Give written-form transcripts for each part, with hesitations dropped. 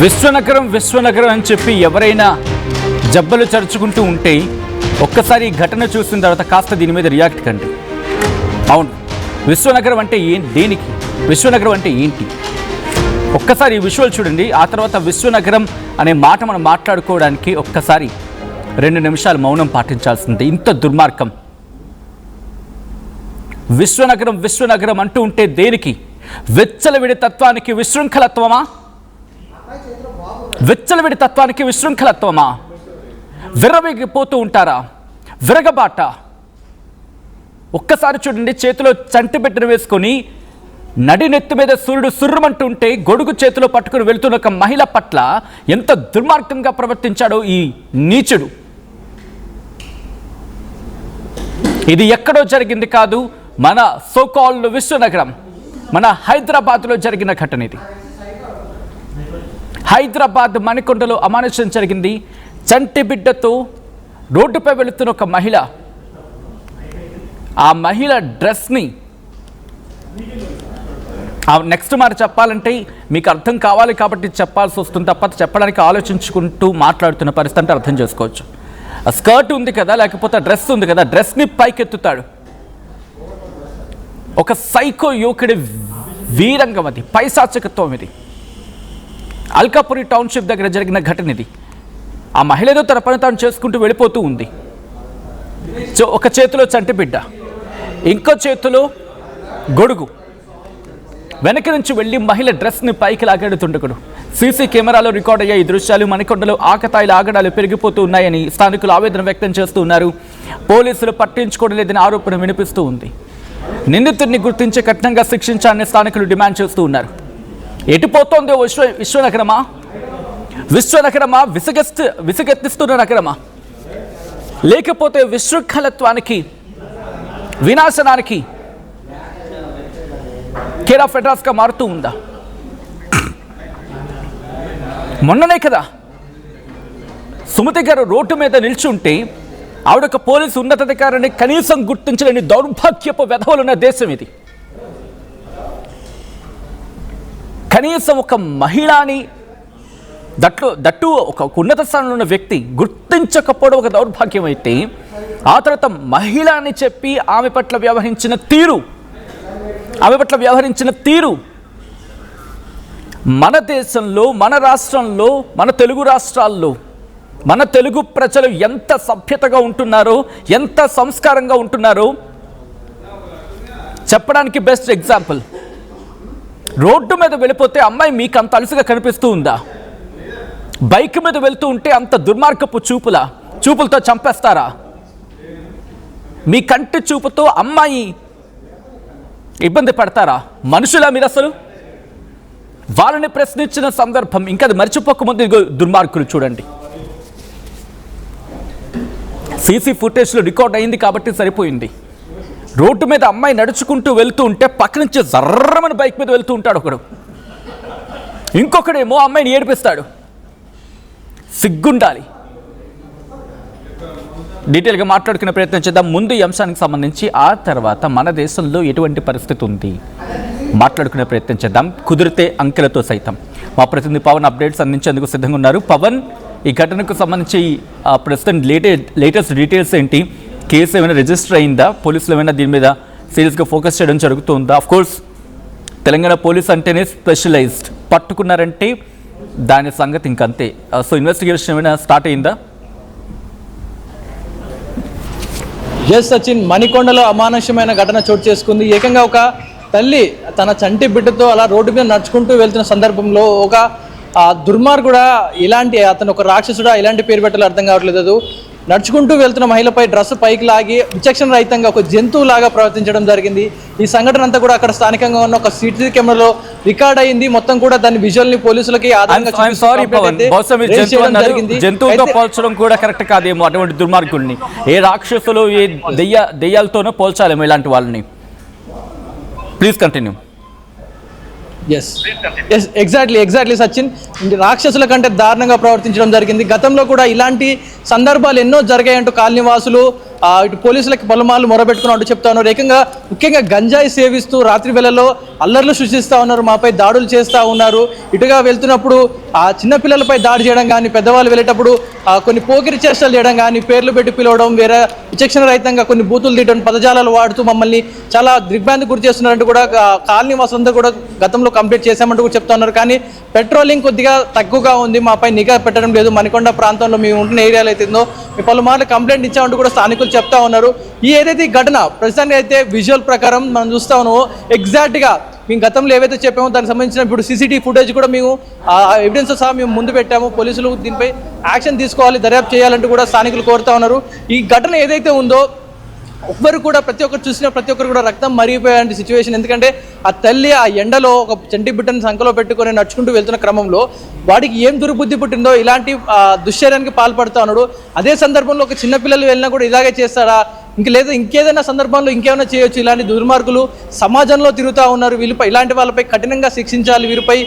విశ్వనగరం విశ్వనగరం అని చెప్పి ఎవరైనా జబ్బలు చరుచుకుంటూ ఉంటే ఒక్కసారి ఈ ఘటన చూసిన తర్వాత కాస్త దీని మీద రియాక్ట్ కండి. అవును, విశ్వనగరం అంటే దేనికి, విశ్వనగరం అంటే ఏంటి? ఒక్కసారి ఈ విజువల్ చూడండి. ఆ తర్వాత విశ్వనగరం అనే మాట మనం మాట్లాడుకోవడానికి ఒక్కసారి 2 నిమిషాలు మౌనం పాటించాల్సింది. ఇంత దుర్మార్గం. విశ్వనగరం విశ్వనగరం అంటూ ఉంటే దేనికి? విచ్చలవిడి తత్వానికి విశృంఖలత్వమా? విచ్చలవిడి తత్వానికి విశృంఖలత్వమా? విర్రవీగిపోతూ ఉంటారా? విరగబాట. ఒక్కసారి చూడండి, చేతిలో చంటి బిడ్డను వేసుకొని నడినెత్తి మీద సూర్యుడు సుర్రమంటుంటే గొడుగు చేతిలో పట్టుకుని వెళ్తున్న ఒక మహిళ పట్ల ఎంత దుర్మార్గంగా ప్రవర్తించాడో ఈ నీచుడు. ఇది ఎక్కడో జరిగింది కాదు, మన సోకాల్డ్ విశ్వనగరం, మన హైదరాబాద్లో జరిగిన ఘటన ఇది. హైదరాబాద్ మణికొండలో అమానుషం జరిగింది. చంటి బిడ్డతో రోడ్డుపై వెళుతున్న ఒక మహిళ, ఆ మహిళ డ్రెస్ని, నెక్స్ట్ మాట చెప్పాలంటే మీకు అర్థం కావాలి కాబట్టి చెప్పాల్సి వస్తుంది తప్ప చెప్పడానికి ఆలోచించుకుంటూ మాట్లాడుతున్న పరిస్థితి అంటే అర్థం చేసుకోవచ్చు. స్కర్ట్ ఉంది కదా, లేకపోతే డ్రెస్ ఉంది కదా, డ్రెస్ని పైకెత్తుతాడు. ఒక సైకో యువకుడి వీరంగం అది, పైశాచికత్వం ఇది. అల్కాపురి టౌన్షిప్ దగ్గర జరిగిన ఘటన ఇది. ఆ మహిళ ఏదో తన పని తాను చేసుకుంటూ వెళ్ళిపోతూ ఉంది. ఒక చేతిలో చంటి బిడ్డ, ఇంకో చేతిలో గొడుగు. వెనక నుంచి వెళ్ళి మహిళ డ్రెస్ని పైకి లాగెడుతుండకుడు. సీసీ కెమెరాలో రికార్డ్ అయ్యే ఈ దృశ్యాలు మణికొండలో ఆకతాయిల ఆగడాలు పెరిగిపోతూ ఉన్నాయని స్థానికులు ఆవేదన వ్యక్తం చేస్తూ ఉన్నారు. పోలీసులు పట్టించుకోవడం లేదని ఆరోపణ వినిపిస్తూ ఉంది. నిందితుడిని గుర్తించి కఠినంగా శిక్షించాలని స్థానికులు డిమాండ్ చేస్తూ ఉన్నారు. ఎటుపోతోందో విశ్వనగరమా? విశ్వనగరమా? విసుగెత్తిస్తున్న నగరమా? లేకపోతే విశృంఖలత్వానికి, వినాశనానికి కేర్ ఆఫ్ అడ్రస్గా మారుతూ ఉందా? మొన్ననే కదా సుమతి గారు రోడ్డు మీద నిల్చుంటే ఆవిడొక పోలీసు ఉన్నతాధికారిని కనీసం గుర్తించలేని దౌర్భాగ్యపు వెధవలున్న దేశం ఇది. కనీసం ఒక మహిళని, దట్టు ఒక ఉన్నత స్థానంలో ఉన్న వ్యక్తి గుర్తించకపోవడం ఒక దౌర్భాగ్యం అయితే, ఆ తర్వాత మహిళ అని చెప్పి ఆమె పట్ల వ్యవహరించిన తీరు మన దేశంలో, మన రాష్ట్రంలో, మన తెలుగు రాష్ట్రాల్లో మన తెలుగు ప్రజలు ఎంత సభ్యతగా ఉంటున్నారో, ఎంత సంస్కారంగా ఉంటున్నారో చెప్పడానికి బెస్ట్ ఎగ్జాంపుల్. రోడ్డు మీద వెళ్ళిపోతే అమ్మాయి మీకు అంత అలుసుగా కనిపిస్తూ ఉందా? బైక్ మీద వెళ్తూ ఉంటే అంత దుర్మార్గపు చూపులతో చంపేస్తారా? మీ కంటి చూపుతో అమ్మాయి ఇబ్బంది పడతారా? మనుషులా మీరు అసలు? వాళ్ళని ప్రశ్నించిన సందర్భం ఇంకా అది మర్చిపోకముందు దుర్మార్గులు చూడండి. సీసీ ఫుటేజ్లో రికార్డ్ అయింది కాబట్టి సరిపోయింది. రోడ్డు మీద అమ్మాయి నడుచుకుంటూ వెళ్తూ ఉంటే పక్క నుంచి జర్రమని బైక్ మీద వెళ్తూ ఉంటాడు ఒకడు, ఇంకొకడేమో అమ్మాయిని ఏడిపిస్తాడు. సిగ్గుండాలి. డీటెయిల్గా మాట్లాడుకునే ప్రయత్నం చేద్దాం. ముందు ఈ అంశానికి సంబంధించి, ఆ తర్వాత మన దేశంలో ఎటువంటి పరిస్థితి ఉంది మాట్లాడుకునే ప్రయత్నం చేద్దాం, కుదిరితే అంకెలతో సైతం. మా ప్రతినిధి పవన్ అప్డేట్స్ అందించేందుకు సిద్ధంగా ఉన్నారు. పవన్, ఈ ఘటనకు సంబంధించి ప్రస్తుతం లేటెస్ట్ డీటెయిల్స్ ఏంటి? కేసు ఏమైనా రిజిస్టర్ అయిందా? పోలీసులు ఏమైనా దీని మీద సీరియస్గా ఫోకస్ చేయడం జరుగుతుందా? అఫ్కోర్స్ తెలంగాణ పోలీస్ అంటేనే స్పెషలైజ్డ్, పట్టుకున్నారంటే దాని సంగతి ఇంకంతే. సో ఇన్వెస్టిగేషన్ ఏమైనా స్టార్ట్ అయిందా? ఎస్ సచిన్, మణికొండలో అమానుష్యమైన ఘటన చోటు చేసుకుంది. ఏకంగా ఒక తల్లి తన చంటి బిడ్డతో అలా రోడ్డు మీద నడుచుకుంటూ వెళ్తున్న సందర్భంలో ఒక దుర్మార్గుడా, ఇలాంటి అతను ఒక రాక్షసుడా, ఇలాంటి పేరు పెట్టాలో అర్థం కావట్లేదు. నడుచుకుంటూ వెళ్తున్న మహిళపై డ్రెస్ పైకి లాగి విచక్షణ రహితంగా ఒక జంతువులాగా ప్రవర్తించడం జరిగింది. ఈ సంఘటన అంతా కూడా అక్కడ స్థానికంగా ఉన్న ఒక సీసీ కెమెరాలో రికార్డ్ అయింది. మొత్తం కూడా దాని విజువల్ ని పోలీసులకి జంతువుతో పోల్చడం కూడా కరెక్ట్ కాదేమో. అటువంటి దుర్మార్గుల్ని ఏ రాక్షసులు, ఏ దెయ్యాలతోనో పోల్చాలేమో ఇలాంటి వాళ్ళని. Please continue. ఎగ్జాక్ట్లీ సచిన్, రాక్షసుల కంటే దారుణంగా ప్రవర్తించడం జరిగింది. గతంలో కూడా ఇలాంటి సందర్భాలు ఎన్నో జరిగాయంటూ కాలనీవాసులు ఇటు పోలీసులకి పలుమార్లు మొరబెట్టుకున్నట్టు చెప్తా ఉన్నారు. ఏకంగా ముఖ్యంగా గంజాయి సేవిస్తూ రాత్రి వేళల్లో అల్లర్లు సృష్టిస్తూ ఉన్నారు, మాపై దాడులు చేస్తూ ఉన్నారు. ఇటుగా వెళ్తున్నప్పుడు ఆ చిన్నపిల్లలపై దాడి చేయడం కానీ, పెద్దవాళ్ళు వెళ్ళేటప్పుడు కొన్ని పోకిరి చేష్టలు చేయడం కానీ, పేర్లు పెట్టి పిలవడం, వేరే విచక్షణ రహితంగా కొన్ని బూతులు తీయడం, పదజాలాలు వాడుతూ మమ్మల్ని చాలా దిగ్భ్రాంతి గురి చేస్తున్నారంటూ కూడా కాలనీ వాసులంతా కూడా గతంలో కంప్లీట్ చేశామంటూ కూడా చెప్తా ఉన్నారు. కానీ పెట్రోలింగ్ కొద్దిగా తక్కువగా ఉంది, మాపై నిఘా పెట్టడం లేదు, మణికొండ ప్రాంతంలో మేము ఉంటున్న ఏరియాలో అయితే మేము పలుమార్లు కంప్లైంట్ ఇచ్చామంటూ కూడా స్థానికులు చెప్తా ఉన్నారు. ఏదైతే ఈ ఘటన ప్రస్తుతానికి అయితే విజువల్ ప్రకారం మనం చూస్తా ఉన్నామో ఎగ్జాక్ట్గా మేము గతంలో ఏవైతే చెప్పామో దానికి సంబంధించిన ఇప్పుడు సీసీటీవీ ఫుటేజ్ కూడా మేము ఎవిడెన్స్ సహా మేము ముందు పెట్టాము. పోలీసులు దీనిపై యాక్షన్ తీసుకోవాలి, దర్యాప్తు చేయాలంటూ కూడా స్థానికులు కోరుతా ఉన్నారు. ఈ ఘటన ఏదైతే ఉందో ఒక్కరు కూడా ప్రతి ఒక్కరు చూసిన ప్రతి ఒక్కరు కూడా రక్తం మరిగిపోయే సిచ్యువేషన్. ఎందుకంటే ఆ తల్లి ఆ ఎండలో ఒక చంటి బిడ్డను సంకలో పెట్టుకొని నడుచుకుంటూ వెళ్తున్న క్రమంలో వాడికి ఏం దుర్బుద్ధి పుట్టిందో ఇలాంటి దుశ్చర్యానికి పాల్పడుతూ ఉన్నాడు. అదే సందర్భంలో ఒక చిన్నపిల్లలు వెళ్ళినా కూడా ఇలాగే చేస్తాడా, లేదా ఇంకేదైనా సందర్భంలో ఇంకేమైనా చేయొచ్చు. ఇలాంటి దుర్మార్గులు సమాజంలో తిరుగుతూ ఉన్నారు. వీళ్ళపై ఇలాంటి వాళ్ళపై కఠినంగా శిక్షించాలి, వీరిపై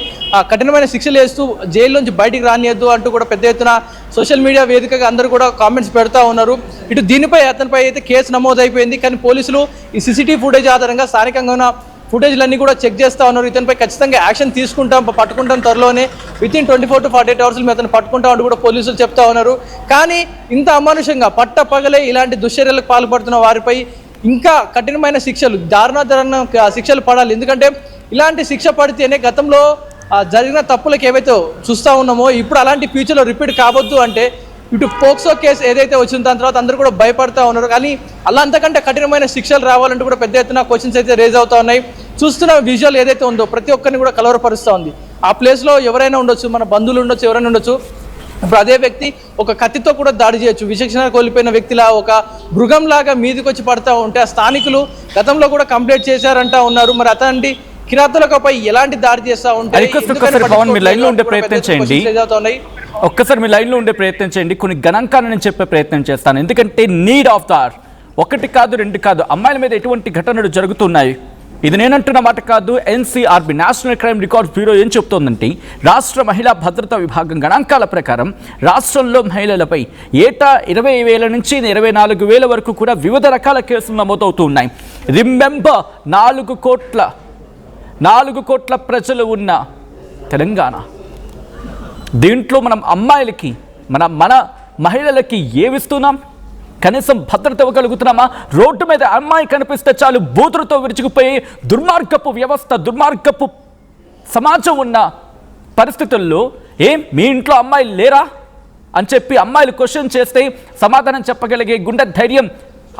కఠినమైన శిక్షలు వేస్తూ జైల్లోంచి బయటికి రానియద్దు అంటూ కూడా పెద్ద ఎత్తున సోషల్ మీడియా వేదికగా అందరూ కూడా కామెంట్స్ పెడతా ఉన్నారు. ఇటు దీనిపై అతనిపై అయితే కేసు నమోదైపోయింది. కానీ పోలీసులు ఈ సీసీటీవీ ఫుటేజ్ ఆధారంగా స్థానికంగా ఉన్న ఫుటేజ్లన్నీ కూడా చెక్ చేస్తూ ఉన్నారు. ఇతనిపై ఖచ్చితంగా యాక్షన్ తీసుకుంటాం, పట్టుకుంటాం త్వరలోనే, వితిన్ 24 to 48 hours మేము అతను పట్టుకుంటామంటూ కూడా పోలీసులు చెప్తా ఉన్నారు. కానీ ఇంత అమానుషంగా పగలే ఇలాంటి దుశ్చర్యలకు పాల్పడుతున్న వారిపై ఇంకా కఠినమైన శిక్షలు, దారుణ శిక్షలు పడాలి. ఎందుకంటే ఇలాంటి శిక్ష పడితేనే గతంలో జరిగిన తప్పులకు ఏవైతే చూస్తూ ఉన్నామో ఇప్పుడు అలాంటి ఫ్యూచర్లో రిపీట్ కావద్దు అంటే ఇటు పోక్సో కేసు ఏదైతే వచ్చిన దాని తర్వాత అందరూ కూడా భయపడతా ఉన్నారు. కానీ అలా అంతకంటే కఠినమైన శిక్షలు రావాలంటూ కూడా పెద్ద ఎత్తున క్వశ్చన్స్ అయితే రేజ్ అవుతా ఉన్నాయి. చూస్తున్న విజువల్ ఏదైతే ఉందో ప్రతి ఒక్కరిని కూడా కలవరపరుస్తూ ఉంది. ఆ ప్లేస్లో ఎవరైనా ఉండొచ్చు, మన బంధువులు ఉండొచ్చు, ఎవరైనా ఉండొచ్చు. ఇప్పుడు అదే వ్యక్తి ఒక కత్తితో కూడా దాడి చేయొచ్చు. విచక్షణ కోల్పోయిన వ్యక్తిలా ఒక మృగంలాగా మీదికి వచ్చి పడతా ఉంటే ఆ స్థానికులు గతంలో కూడా కంప్లైంట్ చేశారంటా ఉన్నారు. మరి అతని కిరాతలపై ఎలాంటి దాడి చేస్తా ఉంటాయి. ఒక్కసారి మీ లైన్లో ఉండే ప్రయత్నం చేయండి. కొన్ని గణాంకాలను నేను చెప్పే ప్రయత్నం చేస్తాను. ఎందుకంటే నీడ్ ఆఫ్ ద అవర్, ఒకటి కాదు రెండు కాదు, అమ్మాయిల మీద ఎటువంటి ఘటనలు జరుగుతున్నాయి. ఇది నేనంటున్న మాట కాదు. NCRB national crime record bureau ఏం చెప్తోందంటే రాష్ట్ర మహిళా భద్రతా విభాగం గణాంకాల ప్రకారం రాష్ట్రంలో మహిళలపై ఏటా 20,000 నుంచి 24,000 వరకు కూడా వివిధ రకాల కేసులు నమోదవుతూ ఉన్నాయి. రిమెంబర్ 4 కోట్ల ప్రజలు ఉన్న తెలంగాణ, దీంట్లో మనం అమ్మాయిలకి మన మహిళలకి ఏమిస్తున్నాం? కనీసం భద్రత ఇవ్వగలుగుతున్నామా? రోడ్డు మీద అమ్మాయి కనిపిస్తే చాలు బూతులతో విరుచుకుపోయి దుర్మార్గపు వ్యవస్థ, దుర్మార్గపు సమాజం ఉన్న పరిస్థితుల్లో మీ ఇంట్లో అమ్మాయిలు లేరా అని చెప్పి అమ్మాయిలు క్వశ్చన్ చేస్తే సమాధానం చెప్పగలిగే గుండె ధైర్యం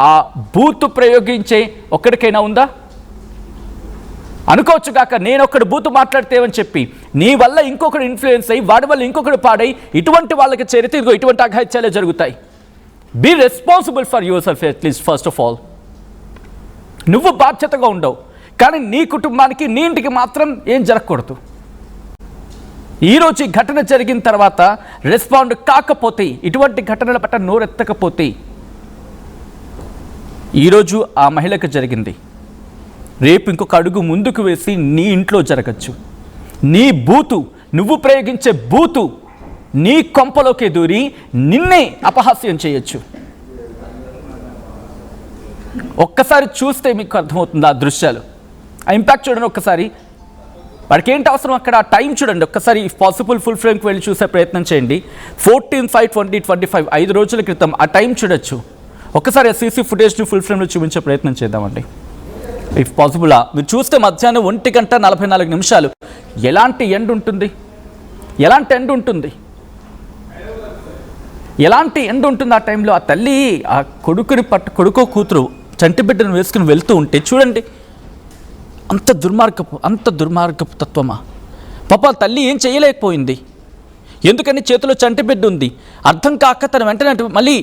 ఆ బూతు ప్రయోగించే ఒక్కడికైనా ఉందా? అనుకోవచ్చు కాక నేను ఒక్కడు బూతు మాట్లాడితేవని చెప్పి నీ వల్ల ఇంకొకడు ఇన్ఫ్లుయెన్స్ అయ్యి వాడి వల్ల ఇంకొకడు పాడై ఇటువంటి వాళ్ళకి చేరితే ఇదిగో ఇటువంటి అఘాయిత్యాలే జరుగుతాయి. Be responsible for yourself at least first of all. నువ్వు బాధ్యతగా ఉండవు, కానీ నీ కుటుంబానికి నీ ఇంటికి మాత్రం ఏం జరగకూడదు. ఈరోజు ఈ ఘటన జరిగిన తర్వాత రెస్పాండ్ కాకపోతే, ఇటువంటి ఘటనల పట్ల నోరెత్తకపోతే, ఈరోజు ఆ మహిళకు జరిగింది, రేపు ఇంకొక అడుగు ముందుకు వేసి నీ ఇంట్లో జరగచ్చు. నీ బూతు, నువ్వు ప్రయోగించే బూతు నీ కొంపలోకి దూరి నిన్నే అపహాస్యం చేయొచ్చు. ఒక్కసారి చూస్తే మీకు అర్థమవుతుంది ఆ దృశ్యాలు, ఆ ఇంపాక్ట్ చూడండి. ఒక్కసారి వాడికి ఏంటి అవసరం అక్కడ ఆ టైం చూడండి. ఒక్కసారి పాసిబుల్ ఫుల్ ఫ్రేమ్కి వెళ్ళి చూసే ప్రయత్నం చేయండి. 14/5/2025 5 రోజుల క్రితం ఆ టైం చూడొచ్చు. ఒక్కసారి ఆ సీసీ ఫుటేజ్ని ఫుల్ ఫ్రేమ్లో చూపించే ప్రయత్నం చేద్దామండి ఇఫ్ పాసిబులా. మీరు చూస్తే మధ్యాహ్నం 1:44 ఎలాంటి ఎండ్ ఉంటుంది, ఎలాంటి ఎండ్ ఉంటుంది, ఎలాంటి ఎండ్ ఉంటుంది ఆ టైంలో. ఆ తల్లి ఆ కొడుకో కూతురు చంటి బిడ్డను వేసుకుని వెళ్తూ ఉంటే చూడండి, అంత దుర్మార్గపు తత్వమా. పాప తల్లి ఏం చేయలేకపోయింది, ఎందుకని చేతిలో చంటి బిడ్డ ఉంది. అర్థం కాక తన వెంటనే మళ్ళీ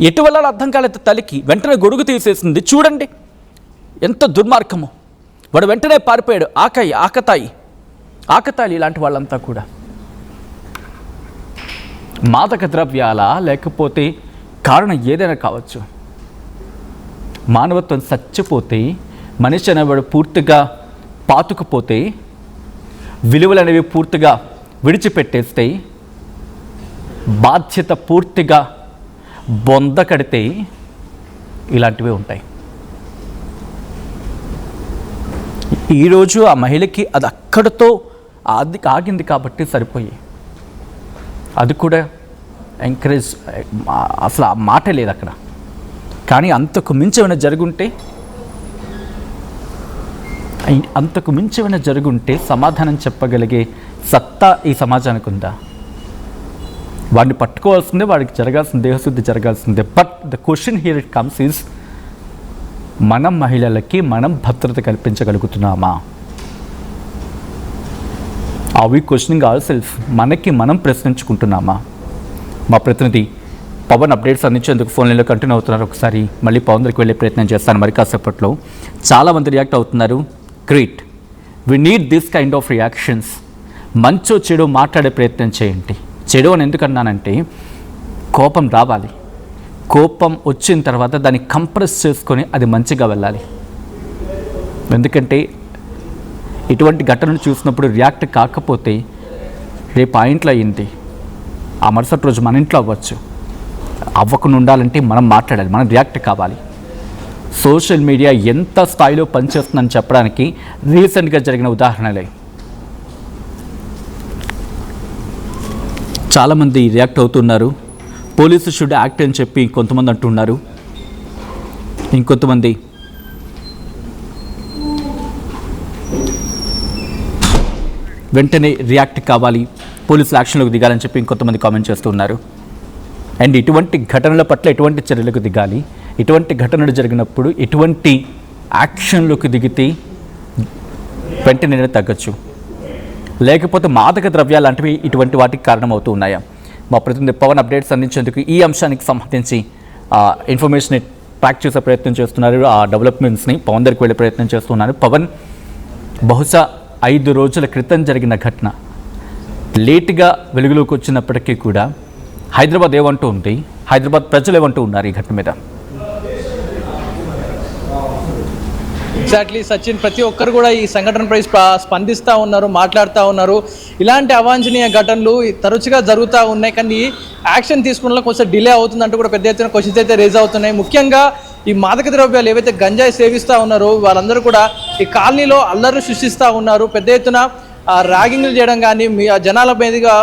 ఎటు వెళ్ళాలో అర్థం కాలేదు తల్లికి, వెంటనే గొడుగు తీసేసింది. చూడండి ఎంత దుర్మార్గము. వాడు వెంటనే పారిపోయాడు. ఆకతాయి ఇలాంటి వాళ్ళంతా కూడా మాదక ద్రవ్యాల, లేకపోతే కారణం ఏదైనా కావచ్చు. మానవత్వం చచ్చిపోతే, మనిషి అనేవాడు పూర్తిగా పాతుకుపోతే, విలువలు అనేవి పూర్తిగా విడిచిపెట్టేస్తే, బాధ్యత పూర్తిగా బొంద కడితే ఇలాంటివే ఉంటాయి. ఈరోజు ఆ మహిళకి అది అక్కడితో అది ఆగింది కాబట్టి సరిపోయి, అది కూడా ఎంకరేజ్ అసలు ఆ మాట లేదు అక్కడ. కానీ అంతకు మించి ఏమైనా జరుగుంటే సమాధానం చెప్పగలిగే సత్తా ఈ సమాజానికి ఉందా? వాడిని పట్టుకోవాల్సిందే, వాడికి జరగాల్సిన దేహశుద్ధి జరగాల్సిందే. But the question here it comes is, మనం మహిళలకి మనం భద్రత కల్పించగలుగుతున్నామా? Are we questioning our self? మనకి మనం ప్రశ్నించుకుంటున్నామా? మా ప్రతినిధి పవన్ అప్డేట్స్ అందించేందుకు ఫోన్ లైన్లో కంటిన్యూ అవుతున్నారు. ఒకసారి మళ్ళీ పవన్ దగ్గరికి వెళ్ళే ప్రయత్నం చేస్తాను మరి కాసేపట్లో. చాలామంది రియాక్ట్ అవుతున్నారు. Great, we need this kind of reactions. మంచో చెడు మాట్లాడే ప్రయత్నం చేయండి. చెడు అని ఎందుకన్నానంటే, కోపం రావాలి, కోపం వచ్చిన తర్వాత దాన్ని కంప్రెస్ చేసుకొని అది మంచిగా వెళ్ళాలి. ఎందుకంటే ఇటువంటి ఘటనలు చూసినప్పుడు రియాక్ట్ కాకపోతే రేపు ఆ ఇంట్లో అయ్యింది, ఆ మరుసటి రోజు మన ఇంట్లో అవ్వచ్చు. అవ్వకుండా ఉండాలంటే మనం మాట్లాడాలి, మనం రియాక్ట్ కావాలి. సోషల్ మీడియా ఎంత స్థాయిలో పనిచేస్తుందని చెప్పడానికి రీసెంట్గా జరిగిన ఉదాహరణలే. చాలామంది రియాక్ట్ అవుతున్నారు. పోలీసు షుడ్ యాక్ట్ అని చెప్పి కొంతమంది అంటున్నారు. ఇంకొంతమంది వెంటనే రియాక్ట్ కావాలి, పోలీసులు యాక్షన్లోకి దిగాలని చెప్పి ఇంకొంతమంది కామెంట్ చేస్తున్నారు. అండ్ ఇటువంటి ఘటనల పట్ల ఎటువంటి చర్యలకు దిగాలి, ఇటువంటి ఘటనలు జరిగినప్పుడు ఎటువంటి యాక్షన్లోకి దిగితే వెంటనే తగ్గచ్చు, లేకపోతే మాదక ద్రవ్యాలు లాంటివి ఇటువంటి వాటికి కారణమవుతూ ఉన్నాయా? మా ప్రతినిధి పవన్ అప్డేట్స్ అందించేందుకు ఈ అంశానికి సంబంధించి ఇన్ఫర్మేషన్ ట్రాక్ చేసే ప్రయత్నం చేస్తున్నారు. ఆ డెవలప్మెంట్స్ని పవన్ దగ్గరికి వెళ్ళే ప్రయత్నం చేస్తున్నారు. పవన్, బహుశా 5 రోజుల క్రితం జరిగిన ఘటన లేటుగా వెలుగులోకి వచ్చినప్పటికీ కూడా హైదరాబాద్ ఏమంటూ ఉంది, హైదరాబాద్ ప్రజలు ఏమంటూ ఉన్నారు ఈ ఘటన మీద? ఎగ్జాక్ట్లీ సచిన్, ప్రతి ఒక్కరు కూడా ఈ సంఘటనపై స్పందిస్తూ ఉన్నారు, మాట్లాడుతూ ఉన్నారు. ఇలాంటి అవాంఛనీయ ఘటనలు తరచుగా జరుగుతూ ఉన్నాయి, కానీ యాక్షన్ తీసుకున్న కొంచెం డిలే అవుతుందంటూ కూడా పెద్ద ఎత్తున క్వశ్చన్స్ అయితే రేజ్ అవుతున్నాయి. ముఖ్యంగా ఈ మాదక ద్రవ్యాలు ఏవైతే గంజాయి సేవిస్తూ ఉన్నారో వాళ్ళందరూ కూడా ఈ కాలనీలో అల్లర్లు సృష్టిస్తూ ఉన్నారు. పెద్ద ఎత్తున ర్యాగింగ్లు చేయడం కానీ, మీ జనాల మీదుగా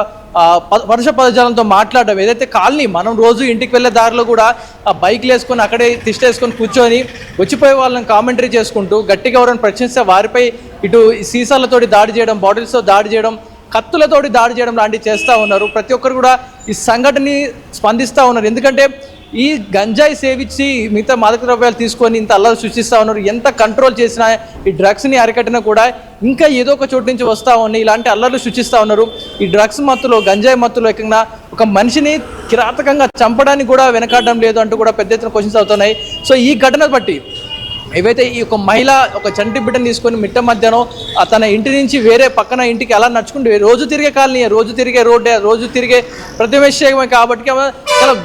వరుస పదజాలంతో మాట్లాడడం, ఏదైతే కాలనీ మనం రోజు ఇంటికి వెళ్ళే దారిలో కూడా బైక్లు వేసుకొని అక్కడే తిష్టేసుకొని కూర్చొని వచ్చిపోయే వాళ్ళని కామెంటరీ చేసుకుంటూ గట్టిగా ఎవరైనా ప్రశ్నిస్తే వారిపై ఇటు సీసాలతోటి దాడి చేయడం, బాటిల్స్తో దాడి చేయడం, కత్తులతోటి దాడి చేయడం లాంటివి చేస్తూ ఉన్నారు. ప్రతి ఒక్కరు కూడా ఈ సంఘటనని స్పందిస్తూ ఉన్నారు. ఎందుకంటే ఈ గంజాయి సేవించి మిగతా మాదక ద్రవ్యాలు తీసుకొని ఇంత అల్లరి సృష్టిస్తూ ఉన్నారు. ఎంత కంట్రోల్ చేసినా ఈ డ్రగ్స్ని అరికట్టినా కూడా ఇంకా ఏదో ఒక చోటు నుంచి వస్తూ ఉన్నాయి, ఇలాంటి అల్లర్లు సృష్టిస్తూ ఉన్నారు. ఈ డ్రగ్స్ మత్తులో, గంజాయి మత్తులో ఏకంగా ఒక మనిషిని కిరాతకంగా చంపడానికి కూడా వెనకాడడం లేదు అంటూ కూడా పెద్ద ఎత్తున క్వశ్చన్స్ అవుతున్నాయి. సో ఈ ఘటన బట్టి ఏవైతే ఈ ఒక మహిళ ఒక చంటి బిడ్డను తీసుకొని మిట్ట మధ్యాహ్నం తన ఇంటి నుంచి వేరే పక్కన ఇంటికి అలా నడుచుకుంటే, రోజు తిరిగే కాలనీ, రోజు తిరిగే రోడ్డే, రోజు తిరిగే ప్రతివేశమే కాబట్టి చాలా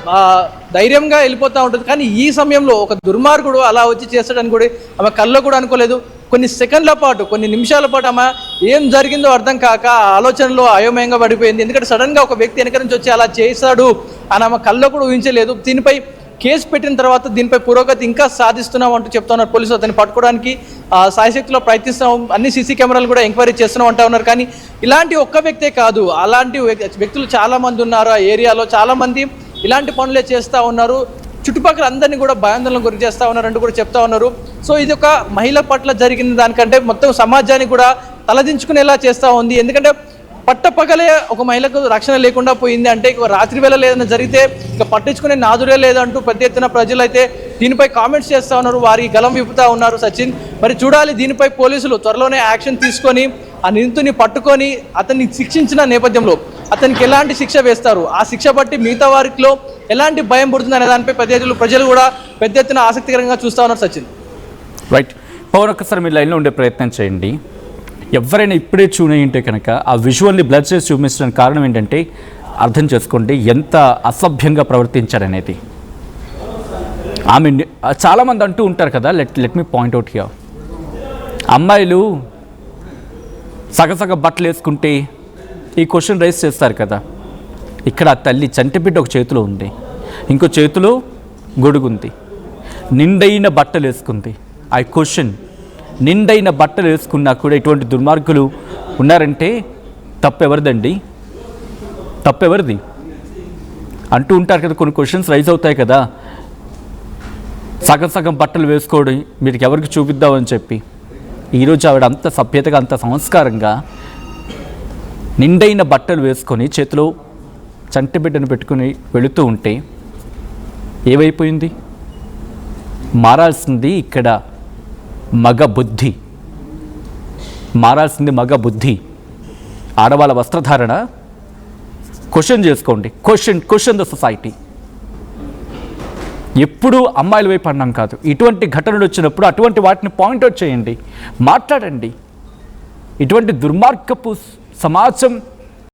ధైర్యంగా వెళ్ళిపోతూ ఉంటుంది. కానీ ఈ సమయంలో ఒక దుర్మార్గుడు అలా వచ్చి చేస్తాడని కూడా ఆమె కల్లో కూడా అనుకోలేదు. కొన్ని సెకండ్ల పాటు, కొన్ని నిమిషాల పాటు ఆమె ఏం జరిగిందో అర్థం కాక ఆలోచనలో అయోమయంగా పడిపోయింది. ఎందుకంటే సడన్గా ఒక వ్యక్తి వెనక నుంచి వచ్చి అలా చేశాడు అని ఆమె కల్లో కూడా ఊహించలేదు. దీనిపై కేసు పెట్టిన తర్వాత దీనిపై పురోగతి ఇంకా సాధిస్తున్నాం అంటూ చెప్తా ఉన్నారు పోలీసులు. అతన్ని పట్టుకోవడానికి సాయశక్తిలో ప్రయత్నిస్తున్నాం, అన్ని సీసీ కెమెరాలు కూడా ఎంక్వైరీ చేస్తున్నాం అంటూ ఉన్నారు. కానీ ఇలాంటి ఒక్క వ్యక్తే కాదు, అలాంటి వ్యక్తులు చాలామంది ఉన్నారు. ఆ ఏరియాలో చాలామంది ఇలాంటి పనులే చేస్తూ ఉన్నారు. చుట్టుపక్కల అందరినీ కూడా భయాందోళనకు గురి చేస్తూ ఉన్నారంటూ కూడా చెప్తా ఉన్నారు. సో ఇది ఒక మహిళ పట్ల జరిగిన దానికంటే మొత్తం సమాజాన్ని కూడా తలదించుకునేలా చేస్తూ ఉంది. ఎందుకంటే పట్టపగలే ఒక మహిళకు రక్షణ లేకుండా పోయింది అంటే, ఇక రాత్రి వేళ లేదన్నా జరిగితే ఇక పట్టించుకునే నాదురే లేదంటూ పెద్ద ఎత్తున ప్రజలు అయితే దీనిపై కామెంట్స్ చేస్తూ ఉన్నారు, వారి గలం విప్పుతూ ఉన్నారు. సచిన్, మరి చూడాలి, దీనిపై పోలీసులు త్వరలోనే యాక్షన్ తీసుకొని ఆ నిందితుని పట్టుకొని అతన్ని శిక్షించిన నేపథ్యంలో అతనికి ఎలాంటి శిక్ష వేస్తారు, ఆ శిక్ష బట్టి మిగతా వారిలో ఎలాంటి భయం పుడుతుంది అనే దానిపై ప్రజలు కూడా పెద్ద ఎత్తున ఆసక్తికరంగా చూస్తూ ఉన్నారు. సచిన్, రైట్. పవన్, ఒక్కసారి మీరు లైన్లో ఉండే ప్రయత్నం చేయండి. ఎవరైనా ఇప్పుడే చూనే ఉంటే కనుక ఆ విజువల్ని బ్లడ్ చేసి చూపించడానికి కారణం ఏంటంటే, అర్థం చేసుకోండి ఎంత అసభ్యంగా ప్రవర్తించారనేది. ఆమె చాలామంది అంటూ ఉంటారు కదా, let me point out here, అమ్మాయిలు సగసగ బట్టలు వేసుకుంటే ఈ క్వశ్చన్ రైజ్ చేస్తారు కదా. ఇక్కడ ఆ తల్లి చంటి బిడ్డ ఒక చేతిలో ఉంది, ఇంకో చేతిలో గొడుగుంది, నిండైన బట్టలు వేసుకుంది. ఐ క్వశ్చన్, నిండైన బట్టలు వేసుకున్నా కూడా ఇటువంటి దుర్మార్గులు ఉన్నారంటే తప్పెవరిదండి? తప్పెవరిది అంటూ ఉంటారు కదా, కొన్ని క్వశ్చన్స్ రైజ్ అవుతాయి కదా. సగం సగం బట్టలు వేసుకోవడం మీరు ఎవరికి చూపిద్దామని చెప్పి ఈరోజు ఆవిడ అంత సభ్యతగా, అంత సంస్కారంగా నిండైన బట్టలు వేసుకొని చేతిలో చంటి బిడ్డను పెట్టుకుని వెళుతూ ఉంటే ఏమైపోయింది? మారాల్సింది ఇక్కడ మగ బుద్ధి, మారాల్సింది మగ బుద్ధి. ఆడవాళ్ళ వస్త్రధారణ క్వశ్చన్ చేసుకోండి, క్వశ్చన్ ద సొసైటీ. ఎప్పుడూ అమ్మాయిల వైపు అన్నాం కాదు. ఇటువంటి ఘటనలు వచ్చినప్పుడు అటువంటి వాటిని పాయింట్అవుట్ చేయండి, మాట్లాడండి. ఇటువంటి దుర్మార్గపు సమాజం